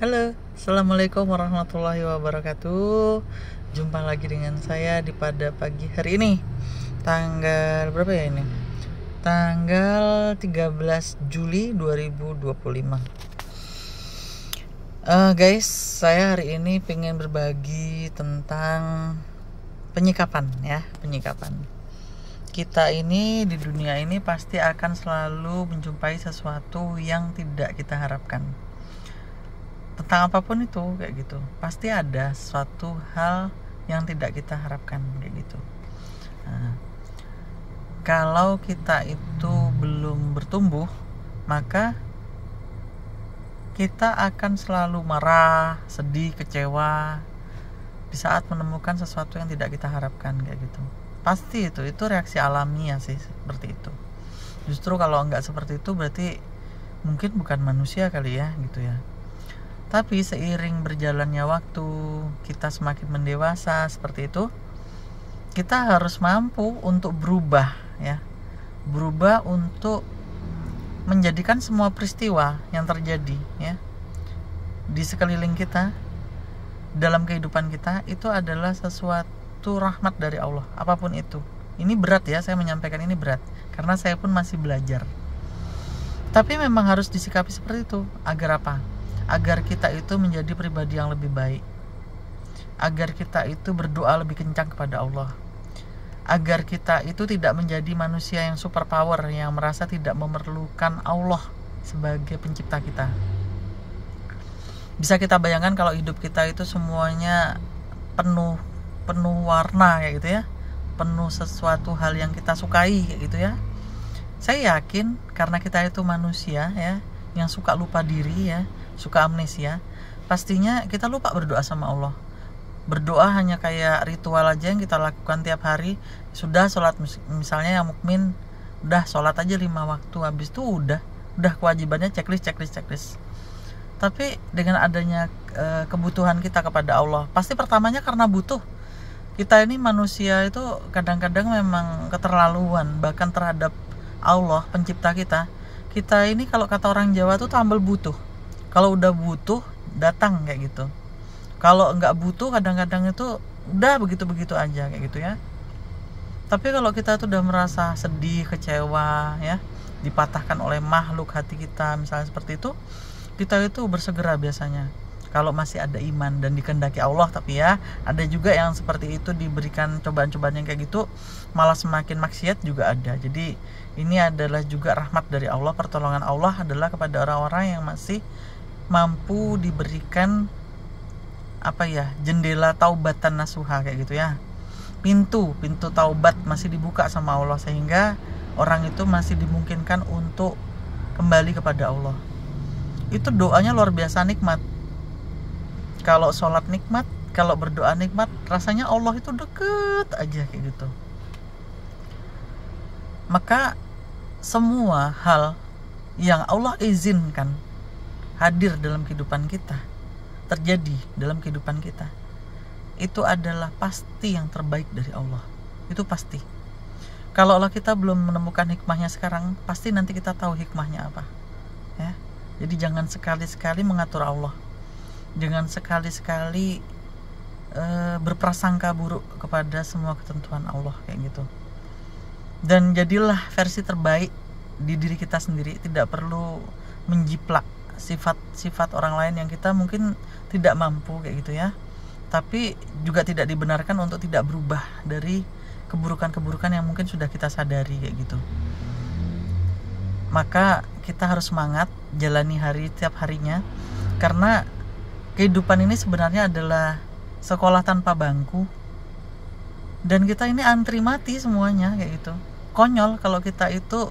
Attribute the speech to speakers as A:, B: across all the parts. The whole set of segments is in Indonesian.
A: Halo, Assalamualaikum warahmatullahi wabarakatuh. Jumpa lagi dengan saya pada pagi hari ini. Tanggal berapa ya ini? Tanggal 13 Juli 2025. Guys, saya hari ini pengen berbagi tentang penyikapan. Kita ini di dunia ini pasti akan selalu menjumpai sesuatu yang tidak kita harapkan. Tentang apapun itu kayak gitu, pasti ada suatu hal yang tidak kita harapkan kayak gitu. Nah, kalau kita itu belum bertumbuh, maka kita akan selalu marah, sedih, kecewa di saat menemukan sesuatu yang tidak kita harapkan kayak gitu. Pasti itu reaksi alamiah sih seperti itu. Justru kalau nggak seperti itu berarti mungkin bukan manusia kali ya gitu ya. Tapi seiring berjalannya waktu, kita semakin mendewasa seperti itu, kita harus mampu untuk berubah ya. Berubah untuk menjadikan semua peristiwa yang terjadi ya di sekeliling kita, dalam kehidupan kita, itu adalah sesuatu rahmat dari Allah, apapun itu. Ini berat ya, saya menyampaikan ini berat karena saya pun masih belajar. Tapi memang harus disikapi seperti itu. Agar apa? Agar kita itu menjadi pribadi yang lebih baik, agar kita itu berdoa lebih kencang kepada Allah, agar kita itu tidak menjadi manusia yang super power, yang merasa tidak memerlukan Allah sebagai pencipta kita. Bisa kita bayangkan kalau hidup kita itu semuanya penuh warna kayak gitu ya, penuh sesuatu hal yang kita sukai kayak gitu ya. Saya yakin karena kita itu manusia ya, yang suka lupa diri ya, suka amnesia, pastinya kita lupa berdoa sama Allah. Berdoa hanya kayak ritual aja yang kita lakukan tiap hari. Sudah sholat, misalnya yang mukmin udah sholat aja 5 waktu, habis itu udah kewajibannya checklist. Tapi dengan adanya kebutuhan kita kepada Allah, pasti pertamanya karena butuh. Kita ini manusia itu kadang-kadang memang keterlaluan bahkan terhadap Allah pencipta kita. Kita ini kalau kata orang Jawa tuh tambal butuh. Kalau udah butuh datang kayak gitu. Kalau nggak butuh kadang-kadang itu udah begitu-begitu aja kayak gitu ya. Tapi kalau kita tuh udah merasa sedih, kecewa ya, dipatahkan oleh makhluk hati kita misalnya seperti itu, kita itu bersegera biasanya. Kalau masih ada iman dan dikehendaki Allah, tapi ya ada juga yang seperti itu diberikan cobaan-cobaan yang kayak gitu malah semakin maksiat juga ada. Jadi ini adalah juga rahmat dari Allah, pertolongan Allah adalah kepada orang-orang yang masih mampu diberikan jendela taubatan nasuha kayak gitu ya. Pintu taubat masih dibuka sama Allah sehingga orang itu masih dimungkinkan untuk kembali kepada Allah. Itu doanya luar biasa nikmat. Kalau sholat nikmat, kalau berdoa nikmat, rasanya Allah itu deket aja kayak gitu. Maka semua hal yang Allah izinkan hadir dalam kehidupan kita, terjadi dalam kehidupan kita, itu adalah pasti yang terbaik dari Allah. Itu pasti. Kalau Allah kita belum menemukan hikmahnya sekarang, pasti nanti kita tahu hikmahnya apa ya. Jadi jangan sekali-sekali mengatur Allah, jangan sekali-sekali berprasangka buruk kepada semua ketentuan Allah kayak gitu. Dan jadilah versi terbaik di diri kita sendiri, tidak perlu menjiplak sifat-sifat orang lain yang kita mungkin tidak mampu kayak gitu ya. Tapi juga tidak dibenarkan untuk tidak berubah dari keburukan-keburukan yang mungkin sudah kita sadari kayak gitu. Maka kita harus semangat jalani hari tiap harinya, karena kehidupan ini sebenarnya adalah sekolah tanpa bangku, dan kita ini antri mati semuanya kayak gitu. Konyol kalau kita itu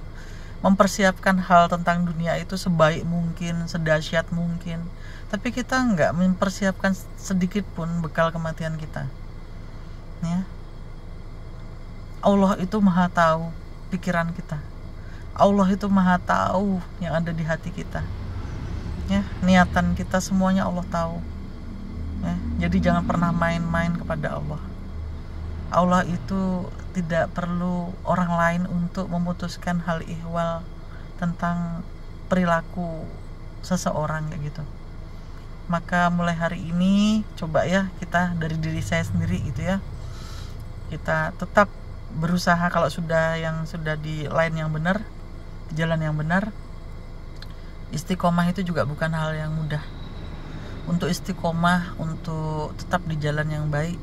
A: mempersiapkan hal tentang dunia itu sebaik mungkin, sedahsyat mungkin, tapi kita nggak mempersiapkan sedikit pun bekal kematian kita ya. Allah itu maha tahu pikiran kita, Allah itu maha tahu yang ada di hati kita ya. Niatan kita semuanya Allah tahu ya. Jadi jangan pernah main-main kepada Allah. Allah itu tidak perlu orang lain untuk memutuskan hal ihwal tentang perilaku seseorang kayak gitu. Maka mulai hari ini coba ya kita dari diri saya sendiri gitu ya, kita tetap berusaha kalau sudah di line yang benar, di jalan yang benar. Istiqomah itu juga bukan hal yang mudah. Untuk istiqomah, untuk tetap di jalan yang baik,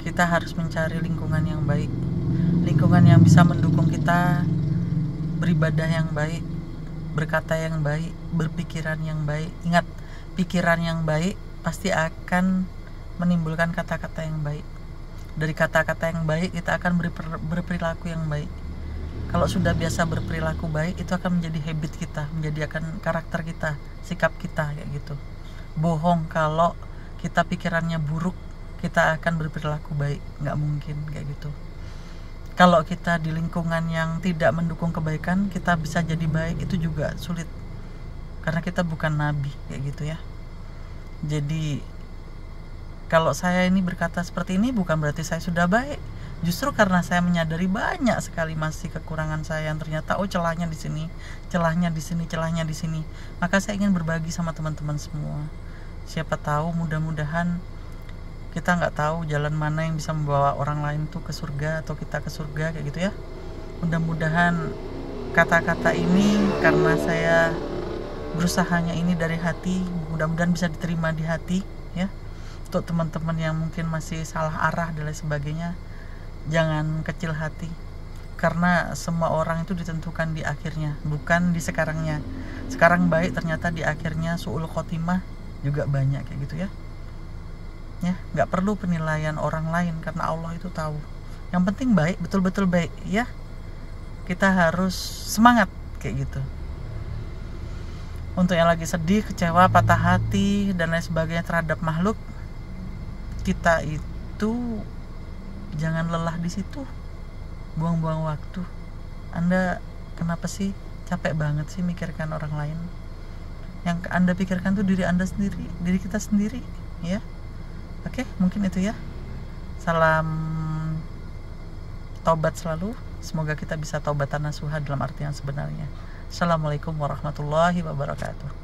A: kita harus mencari lingkungan yang baik, lingkungan yang bisa mendukung kita beribadah yang baik, berkata yang baik, berpikiran yang baik. Ingat, pikiran yang baik pasti akan menimbulkan kata-kata yang baik. Dari kata-kata yang baik kita akan berperilaku yang baik. Kalau sudah biasa berperilaku baik, itu akan menjadi habit kita, menjadi akan karakter kita, sikap kita kayak gitu. Bohong kalau kita pikirannya buruk, kita akan berperilaku baik, nggak mungkin kayak gitu. Kalau kita di lingkungan yang tidak mendukung kebaikan, kita bisa jadi baik itu juga sulit, karena kita bukan nabi kayak gitu ya. Jadi kalau saya ini berkata seperti ini bukan berarti saya sudah baik. Justru karena saya menyadari banyak sekali masih kekurangan saya yang ternyata celahnya di sini, celahnya di sini, celahnya di sini. Maka saya ingin berbagi sama teman-teman semua. Siapa tahu mudah-mudahan kita nggak tahu jalan mana yang bisa membawa orang lain tuh ke surga atau kita ke surga kayak gitu ya. Mudah-mudahan kata-kata ini karena saya berusahanya ini dari hati, mudah-mudahan bisa diterima di hati ya. Untuk teman-teman yang mungkin masih salah arah dan lain sebagainya, jangan kecil hati, karena semua orang itu ditentukan di akhirnya, bukan di sekarangnya. Sekarang baik, ternyata di akhirnya su'ul khotimah juga banyak kayak gitu ya. Ya, nggak perlu penilaian orang lain karena Allah itu tahu. Yang penting baik, betul-betul baik ya. Kita harus semangat kayak gitu. Untuk yang lagi sedih, kecewa, patah hati dan lain sebagainya terhadap makhluk, kita itu jangan lelah di situ, buang-buang waktu. Anda kenapa sih capek banget sih mikirkan orang lain? Yang Anda pikirkan tuh diri Anda sendiri, diri kita sendiri ya. Oke, mungkin itu ya. Salam taubat selalu. Semoga kita bisa taubatan nasuha dalam arti yang sebenarnya. Assalamualaikum warahmatullahi wabarakatuh.